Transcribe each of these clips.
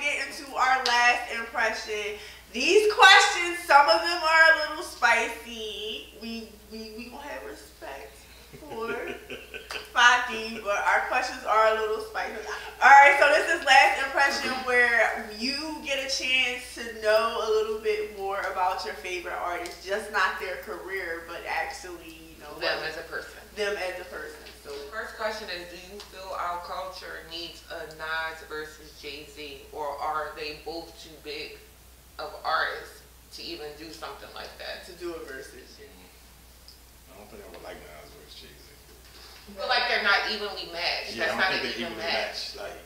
get into our last impression. These questions, some of them are a little spicy. We gonna have respect for Fah D, but our questions are a little spicy. Alright, so this is last impression where you get a chance to know a little bit more about your favorite artist. Just not their career, but actually, you know, them as a person. Them as a person. So the first question is, do you feel our culture needs a Nas versus JayZ, or are they both too big of artists to even do something like that? To do a versus. I don't think I would like Nas versus JayZ. I feel like they're not evenly matched. Yeah, that's I not don't an think they're even evenly match. matched. Like,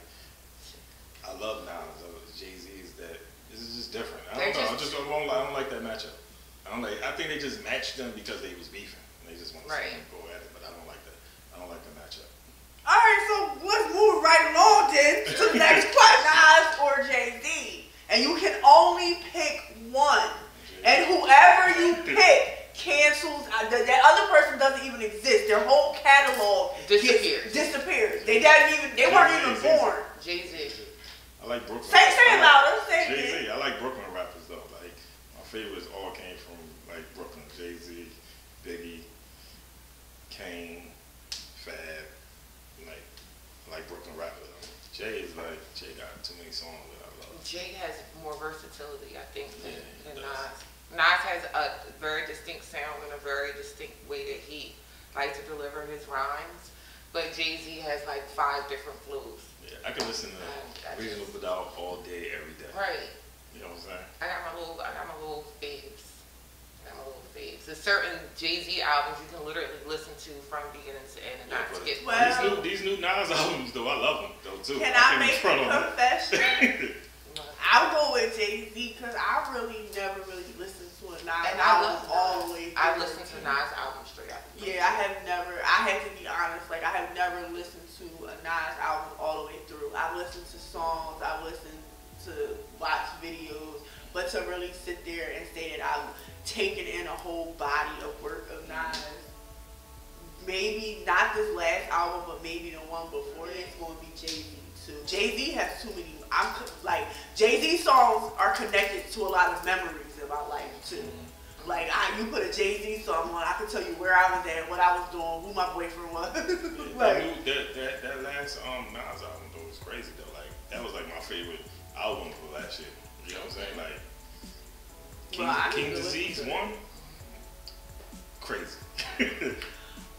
I love Nas. JayZ is that. This is just different. I don't like that matchup. I think they just matched them because they was beefing. They just want to see them go at it, but I don't like that. I don't like the matchup. All right, so let's move right along then to the next question: Nas or JayZ, and you can only pick one, and whoever you pick cancels. That other person doesn't even exist. Their whole catalog disappears. They weren't even born. JayZ. I like Brooklyn. Say it louder. Say JayZ. I like Brooklyn rappers though. Like my favorites all came from like Brooklyn. JayZ, Biggie, Kane, Fab. Like Brooklyn rappers. Jay got too many songs that I love. Jay has more versatility, I think, than Nas. Nas has a very distinct sound and a very distinct way that he likes to deliver his rhymes. But JayZ has like 5 different flows. Yeah, I can listen to Reasonable Doubt all day, every day. Right. You know what I'm saying? I got my little faves. There's certain JayZ albums you can literally listen to from beginning to end and not skip. These new Nas albums though, I love them though too. Can I make a confession? I'll go with JayZ because I really never listened to a Nas album all the way through. I listened to Nas album straight up. Yeah, I have to be honest, like I have never listened to a Nas album all the way through. I've listened to songs, I've listened to watch videos, but to really sit there and say that I've taken in a whole body of work of Nas, maybe not this last album, but maybe the one before this, going to be JayZ too. JayZ has too many. JayZ songs are connected to a lot of memories in my life too. Like you put a JayZ song on, I can tell you where I was at, what I was doing, who my boyfriend was. that last Nas album though was crazy though. Like that was like my favorite album for last year. You know what I'm saying? Like King Disease 1, crazy.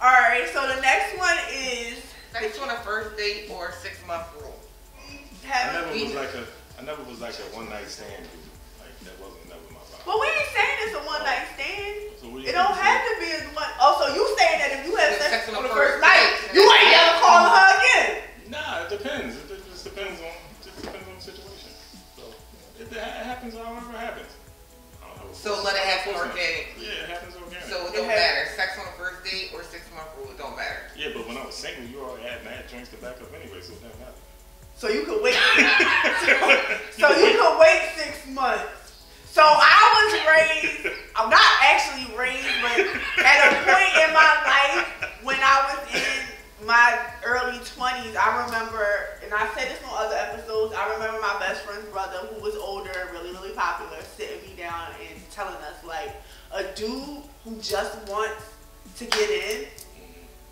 All right, so the next one is sex on a first date or 6-month rule. I never was like a one night stand dude. Like that wasn't never my vibe. Well, we ain't saying it's a one night stand. So it don't have to be a one. Oh, so you saying that if you have sex on the first night, you ain't never calling her again? Nah, it depends. It just depends on the situation. So it happens however it happens. So let it happen organically. Yeah, it happens organically. So it don't matter. Sex on the first date or 6-month rule, it don't matter. Yeah, but when I was single, you already had mad drinks to back up anyway, so it doesn't matter. So you could wait. so you could wait 6 months. So I was raised. I'm not actually raised, but at a point in my life when I was in my early 20s, I remember, and I said this on other episodes, I remember my best friend's brother, who was older, really popular, sitting me down and telling us, like, a dude who just wants to get in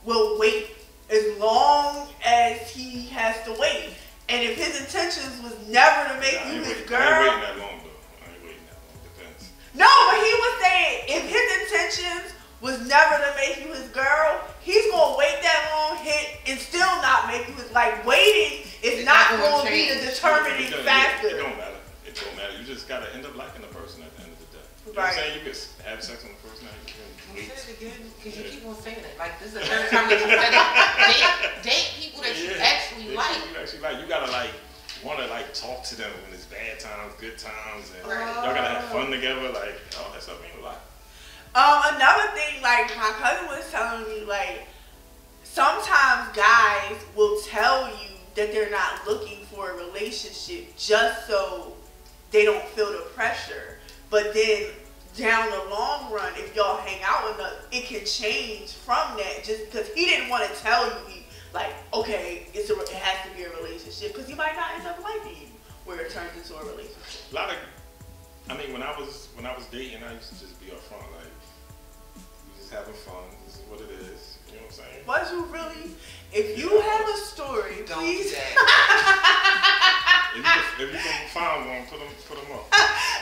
will wait as long as he has to wait. And if his intentions was never to make you his girl. I ain't waiting that long though. I ain't waiting that long. Depends. No, but he was saying if his intentions was never to make you his girl, he's gonna wait that long, hit, and still not make you his. Like waiting is not gonna be the determining factor. It don't matter. It don't matter. You just gotta end up liking the person at the end of the day. You know what I'm saying? You could have sex on the first night. Say it again, because you keep on saying it. Like this is the third time that you said it. Date people that you actually like. You gotta like wanna like talk to them when it's bad times, good times, and y'all gotta have fun together. Like all that stuff means a lot. Another thing, like my cousin was telling me, like sometimes guys will tell you that they're not looking for a relationship just so they don't feel the pressure, but then down the long run, if y'all hang out enough, it can change from that. Just because he didn't want to tell you, okay, it has to be a relationship, because he might not end up liking you, where it turns into a relationship? A lot of, I mean, when I was dating, I used to just be upfront, like, we just having fun. This is what it is. You know what I'm saying? Was you really? If you have a story, don't please. do that. If you can find one, put them up.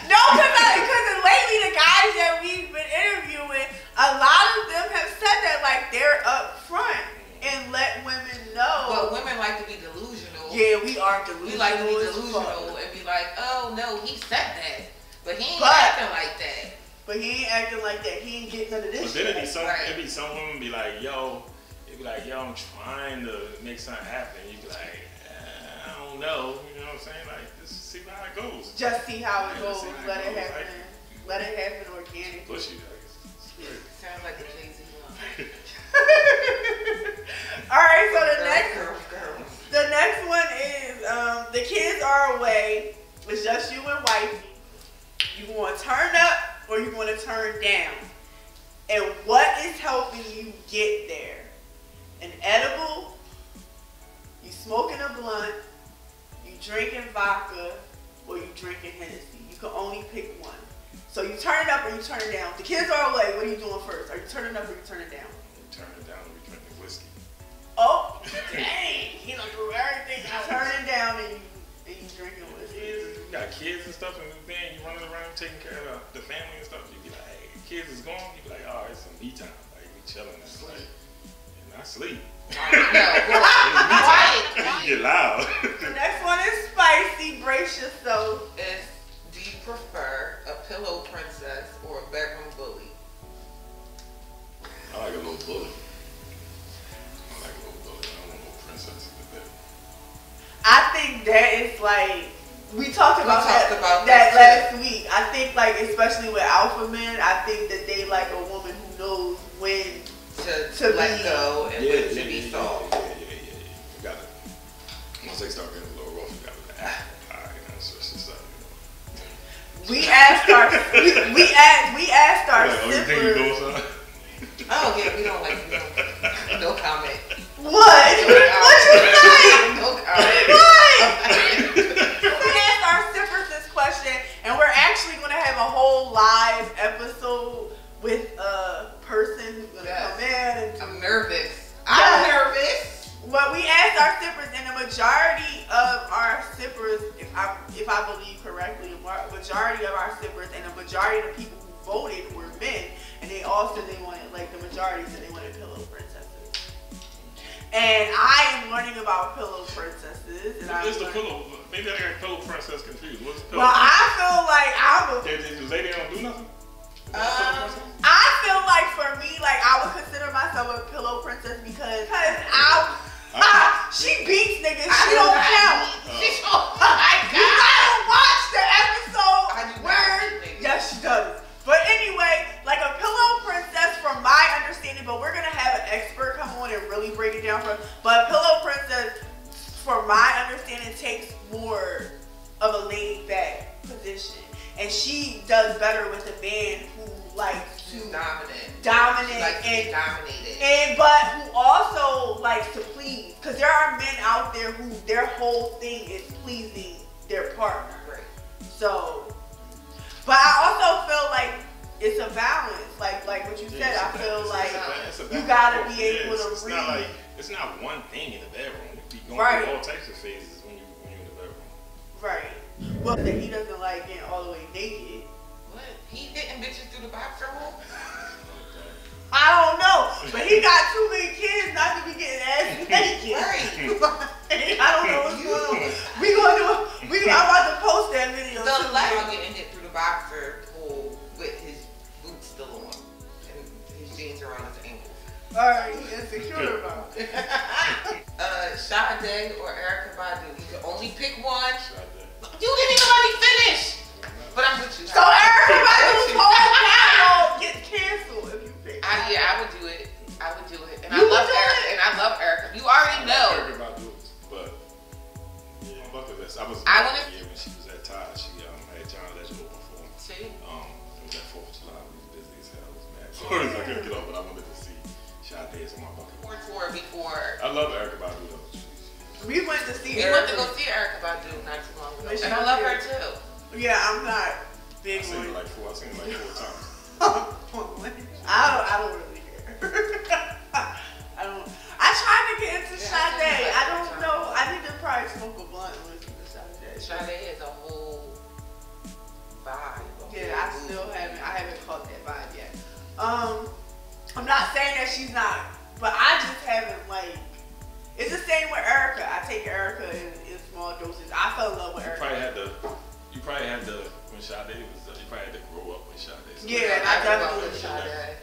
No, because lately the guys that we've been interviewing, a lot of them have said that like they're upfront and let women know. But women like to be delusional. Yeah, we are delusional. We like to be delusional and be like, oh no, he said that, but he ain't acting like that. But he ain't acting like that. He ain't getting none of this. But then it'd be some women be like, yo, I'm trying to make something happen. You be like, I don't know. You know what I'm saying? Like, just see how it goes. Just see how it goes. Let it happen. Let it happen organically. Pushy, Sounds like a JayZ one. All right, so the next one is the kids are away. It's just you and wifey. You want to turn up or you want to turn down? And what is helping you get there? An edible, you smoking a blunt, you drinking vodka, or you drinking Hennessy. You can only pick one. So you turn it up or you turn it down. The kids are away. What are you doing first? Are you turning up or you turning down? Turn it down and we drinking whiskey. Oh, dang. He done threw everything. You turn it down and you drinking whiskey. You got kids and stuff, and then you running around taking care of the family and stuff. You be like, hey, kids is gone. You be like, oh, it's some me time. Like, we chilling and like, and I sleep. No, quiet. You get loud. The next one is spicy. Brace yourself. Do you prefer a pillow princess or a bedroom bully? I like a little bully. I don't want no princess in the bed. I think that is like, we talked about that last week. I think like, especially with alpha men, I think that they like a woman who knows when to let go and when to be soft. Yeah. You got it. Once they start getting a little rough, you got to be like, all right, that's just stuff. We asked our Oh, you think you doing something? Oh yeah, we don't no comment. What? What you say? No comment. What? We asked our sippers this question, and we're actually going to have a whole live episode with a person who's going to come in. And I'm nervous. I'm nervous. Well, we asked our sippers, and the majority of our sippers, if I believe correctly, the majority of our sippers and the majority of the people who voted were men, and they all said they wanted, like the majority said they wanted pillow princesses. And I am learning about pillow princesses. And What is the pillow? Maybe I got pillow princess confused. What's pillow? Well, I feel like The lady don't do nothing? I feel like for me, like I would consider myself a pillow princess because she beats niggas. She don't count. Oh my God. You gotta watch the episode where yes, she does. But anyway, like a pillow princess, from my understanding, but we're gonna have an expert come on and really break it down for us. But a pillow princess, from my understanding, takes more of a laid back position. And she does better with a man who likes to dominate she likes to be dominated. And but who also likes to please. Because there are men out there who their whole thing is pleasing their partner. Right. So, but I also feel like it's a balance. Like what you said, I feel like you gotta be able to read. It's not one thing in the bedroom. You be going through all types of phases when you're in the bedroom. Right. Well, that he doesn't like getting all the way naked. What? He hitting bitches through the boxer hole? I don't know, but he got too many kids not to be getting ass naked. Right. I don't know what's going on. I'm about to post that video. The left getting hit through the boxer hole with his boots still on and his jeans around his ankles. All right, he's insecure about it. Sade or Erykah Badu? You can only pick one. You didn't even let me finish. But I'm with you. So Erykah Badu's whole catalog gets canceled if you pick. I would do it. And I love Erykah. You already know. Erykah Badu, but on bucket list, I was when she was at Todd. She had John Legend open for him. See? It was that 4th of July. We was busy as hell. I was mad. So I couldn't get up, but I wanted to see Sade on my bucket list. Before. I love Erykah Badu though. We went to see We went to go see Erykah Badu not too long too. Yeah, I'm not big I've seen on it like 4 times. I don't really care. I don't. I tried to get into Sade. I don't know. I need to probably smoke a blunt and listen to Sade. Sade is a whole vibe. Yeah, I still haven't. I haven't caught that vibe yet. I'm not saying that she's not, but I just haven't like. It's the same with Erica. I take Erica in small doses. I fell in love with Erica. You probably had to when Sade was. You probably had to grow up with Sade. So Yeah, I definitely.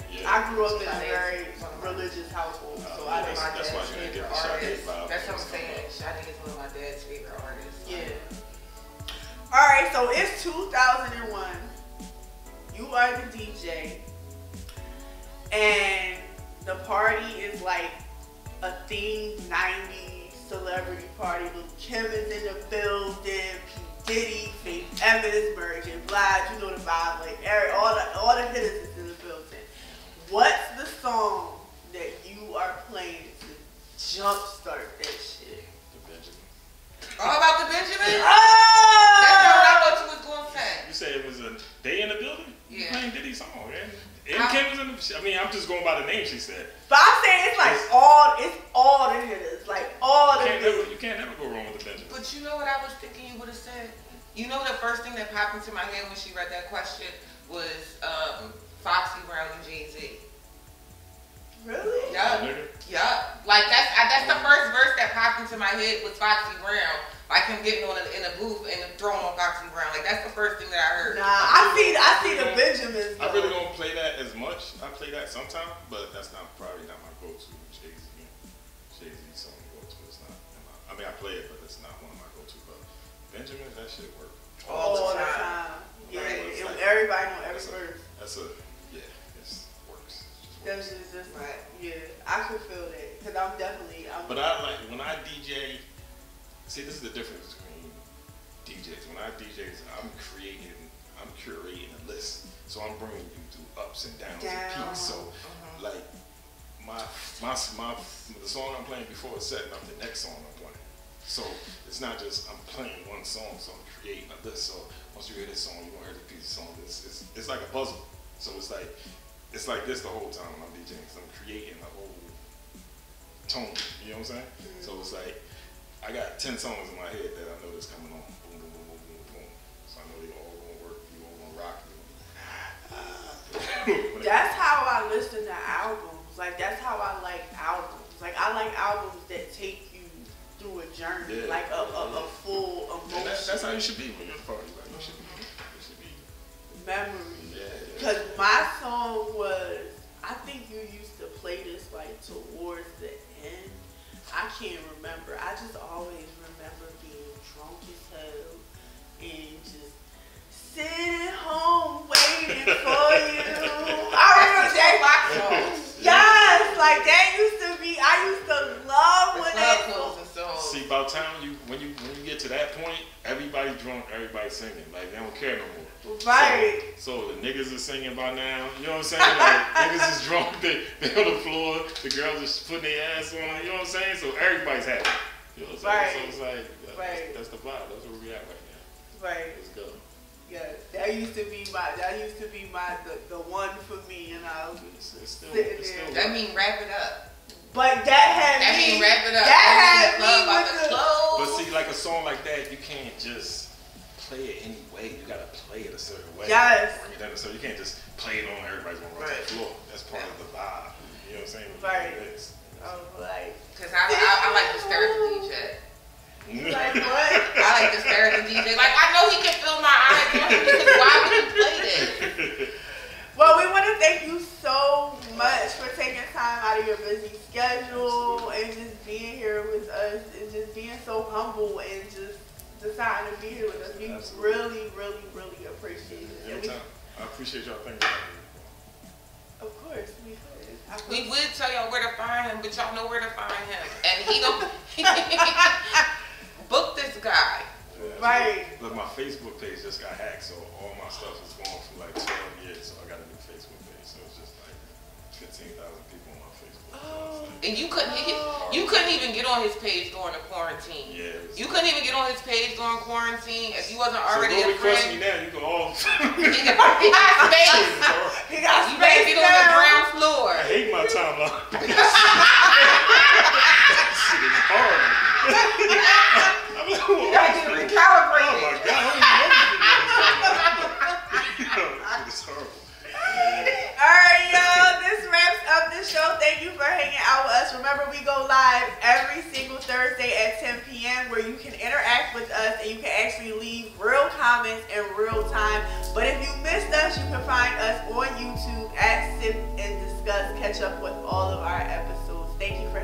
Yeah. I grew up in a very religious household, so I didn't. That's why you didn't get the Sade vibe. That's what I'm saying. Sade is one of my dad's favorite artists. Yeah. All right, so it's 2001. You are the DJ, and the party is like a themed 90s celebrity party. Lil' Kim is in the building, P. Diddy, Faith Evans, Mary J. Blige, you know the vibe. Like all the hitters is in the building. What's the song that you are playing to jumpstart that shit? The Benjamin. All about the Benjamin? Oh! That's what I thought you was going to say. You say it was a day in the building? Yeah. Playing Diddy's song, man. And Kim was in the. I mean, I'm just going by the name she said. But I'm saying it's like all the hitters, like all the hitters. You can't never go wrong with the Benjamin. But you know what I was thinking you would have said? You know the first thing that popped into my head when she read that question was Foxy Brown and JayZ. Really? Yup. Like that's the first verse that popped into my head was Foxy Brown. Like him getting on in a booth and throwing on Foxy Brown. Like that's the first thing that I heard. Nah, I see the Benjamins. I really don't play that as much. I play that sometimes, but that's probably not my go-to. JayZ song to go to. It's not. I mean, I play it, but it's not one of my go-to. But Benjamin, that shit work all the time. Yeah, like, everybody know every verse. It works. That's just like, yeah, I could feel that because I'm definitely. But I like when I DJ. See, this is the difference between DJs. When I DJs, I'm curating a list. So I'm bringing you through ups and downs and peaks. So, like, the song I'm playing before it's setting up the next song I'm playing. So it's not just I'm playing one song, so I'm creating a list. So once you hear this song, you're gonna hear the piece of song. It's like a puzzle. So it's like this the whole time when I'm DJing. So I'm creating a whole tone. You know what I'm saying? Mm-hmm. So it's like I got 10 songs in my head that I know that's coming on. Boom, boom, boom, boom, boom, boom. So I know they all gonna work. You all gonna rock. That's how I listen to albums. Like that's how I like albums. Like I like albums that take you through a journey, like a full emotion. That's how you should be when you're at a party. Like you should be. Memory. Yeah. Because my song was, I think you used to play this like towards the end. I can't remember. I just always remember being drunk as hell and just sitting home waiting for you. I remember that. Yes, like that used to be. I used to love when that. See, about time when you get to that point, everybody drunk, everybody singing. Like they don't care no more. Right. So the niggas is singing by now. You know what I'm saying? Like, niggas is drunk. They on the floor. The girls is putting their ass on. You know what I'm saying? So everybody's happy. You know what I'm saying? So it's like that's the vibe. That's where we at right now. Right. Let's go. Yeah, that used to be the one for me, and I was still that mean wrap it up. But that mean wrap it up. That had me with the clothes. But see, like a song like that, you can't just play it any way. You gotta play it a certain way. Yes. Bring it down, so you can't just play it on everybody's gonna run to the floor. That's part of the vibe. You know what I'm saying? Right. Like, cause I like to stare at the DJ. Like what? I like to stare at the DJ. Like I know he can feel my eyes on him because why would you play this? Well, we want to thank you so much for taking time out of your busy schedule and just being here with us and just being so humble and just deciding to be here with us. We really, really, really appreciate it. Anytime. I appreciate y'all thinking about me. Of course, we could. We would tell y'all where to find him, but y'all know where to find him. And he don't book this guy. Yeah, right. Look, my Facebook page just got hacked, so all my stuff is gone for like 12 years, so I got a new Facebook page. So it's just like, 15,000 people on my Facebook. Oh. And you couldn't even get on his page during the quarantine. Yeah. You couldn't even get on his page during quarantine if you wasn't already so a friend. Me now, you can all. He got space. He got you space. better get on the ground floor. I hate my timeline. That shit is horrible. You gotta get recalibrated. Oh my God, I don't even know this is horrible. Alright, y'all, this wraps up the show. Thank you for hanging out with us. Remember, we go live every single Thursday at 10 p.m. where you can interact with us and you can actually leave real comments in real time. But if you missed us, you can find us on YouTube at Sip and Discuss. Catch up with all of our episodes. Thank you for